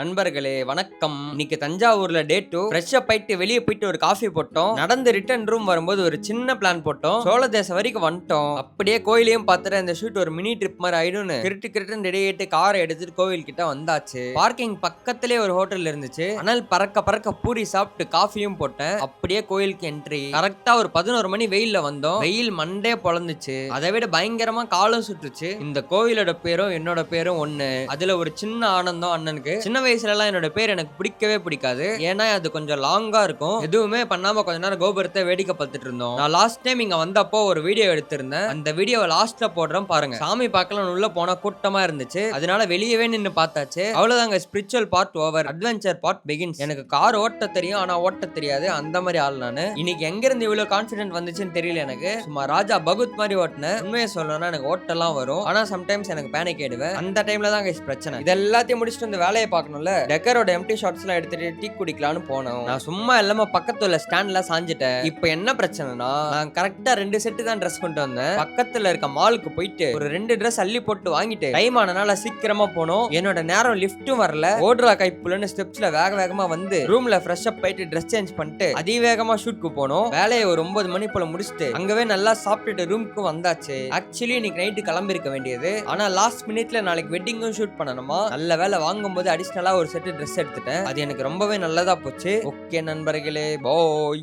நண்பர்களே வணக்கம். இன்னைக்கு தஞ்சாவூர்ல டே 2. ஃப்ரெஷ்ஷா போயிட்டு வெளியே போயிட்டு ஒரு காஃபி போட்டோம். நடந்து ரிட்டர்ன் ரூம் வரும்போது ஒரு சின்ன பிளான் போட்டோம். சோழ தேசம் வரைக்கும் வந்துட்டோம். அப்படியே கோயிலையும் பார்த்துட்டு இந்த ஷூட் ஒரு மினி ட்ரிப் மாதிரி ஆயிடும்னு கிரிட்டு ரெடி ஆயிட்டு காரை எடுத்துட்டு கோவில் கிட்ட வந்தாச்சு. பார்க்கிங் பக்கத்திலே ஒரு ஹோட்டல் இருந்துச்சு. ஆனால் பறக்க பூரி சாப்பிட்டு காஃபியும் போட்டேன். அப்படியே கோயிலுக்கு என்ட்ரி. கரெக்டா ஒரு 11 மணி வெயில்ல வந்தோம். வெயில் மண்டே பொழந்துச்சு. அதை விட பயங்கரமா காலும் சுட்டுச்சு. இந்த கோவிலோட பேரும் என்னோட பேரும் ஒண்ணு. அதுல ஒரு சின்ன ஆனந்தம் அண்ணனுக்கு. சின்ன வயசுல எல்லாம் என்னோட பேர் எனக்கு பிடிக்கவே பிடிக்காது. ஏன்னா அது கொஞ்சம் லாங்கா இருக்கும். எதுவுமே பண்ணாம கொஞ்ச நேரம் கோபுரத்தை வேடிக்கை பார்த்துட்டு இருந்தோம். நான் லாஸ்ட் டைம் இங்க வந்தப்போ ஒரு வீடியோ எடுத்திருந்தேன். அந்த வீடியோவை லாஸ்ட்ல போடுறேன் பாருங்க. சாமி பார்க்கலாம் உள்ள போனா கூட்டமா இருந்துச்சு. அதனால வெளியவே நின்னு பார்த்தாச்சு. அவ்வளவுதாங்க. Spiritual part over. Adventure part begins. எனக்கு கார் ஓட்ட தெரியும், ஆனா ஓட்ட தெரியாது. அந்த மாதிரி ஆள் நானு. இன்னைக்கு எங்க இருந்து இவ்வளவு கான்பிடன்ட் வந்துச்சுன்னு தெரியல எனக்கு. சும்மா ராஜா பகுத் மாதிரி ஓட்டினேன். உண்மையை சொல்லணும்னா எனக்கு ஓட்டெல்லாம் வரும். ஆனா சம்டைம்ஸ் எனக்கு பேனிக் ஆயிடுவேன். அந்த டைம்ல தான் பிரச்சனை. இது எல்லாத்தையும் முடிச்சுட்டு இந்த வேலையை பார்க்கணும். டெக்கரோட எம்டி ஷாட்ஸ் எல்லாம் எடுத்துட்டு டீ குடிக்கலாம்னு போனோம். நான் சும்மா இல்லாம பக்கத்துல ஸ்டாண்ட்ல சாஞ்சிட்டேன். இப்போ என்ன பிரச்சனைனா, நான் கரெக்டா 2 செட் தான் ட்ரெஸ் கொண்டு வந்தேன். பக்கத்துல இருக்க மாலுக்கு போயிட்டு ஒரு 2 ட்ரெஸ் அள்ளி போட்டு வாங்கிட்டு டைம் ஆனனால சீக்கிரமா போனோம். என்னோட நேரம் லிஃப்ட்டும் வரல. ஓடுறா கைப்புலன்னு ஸ்டெப்ஸ்ல வேகமா வந்து ரூம்ல ஃப்ரெஷ் அப் போயிட்டு ட்ரெஸ் சேஞ்ச் பண்ணிட்டு அதிவேகமா ஷூட்க்கு போனோம். வேலையை ஒரு 9 மணி போல முடிச்சுட்டு அங்கவே நல்லா சாப்பிட்டுட்டு ரூமுக்கு வந்தாச்சு. ஆக்சுவலி இன்னைக்கு நைட்டு கிளம்பி இருக்க வேண்டியது. ஆனா லாஸ்ட் மினிட்ல நாளைக்கு வெட்டிங்கும் ஷூட் பண்ணணுமா. நல்ல வேலை வாங்கும்போது அடிஷனலா ஒரு செட் ட்ரெஸ் எடுத்துட்டேன். அது எனக்கு ரொம்பவே நல்லதா போச்சு. ஓகே நண்பர்களே, பாய்.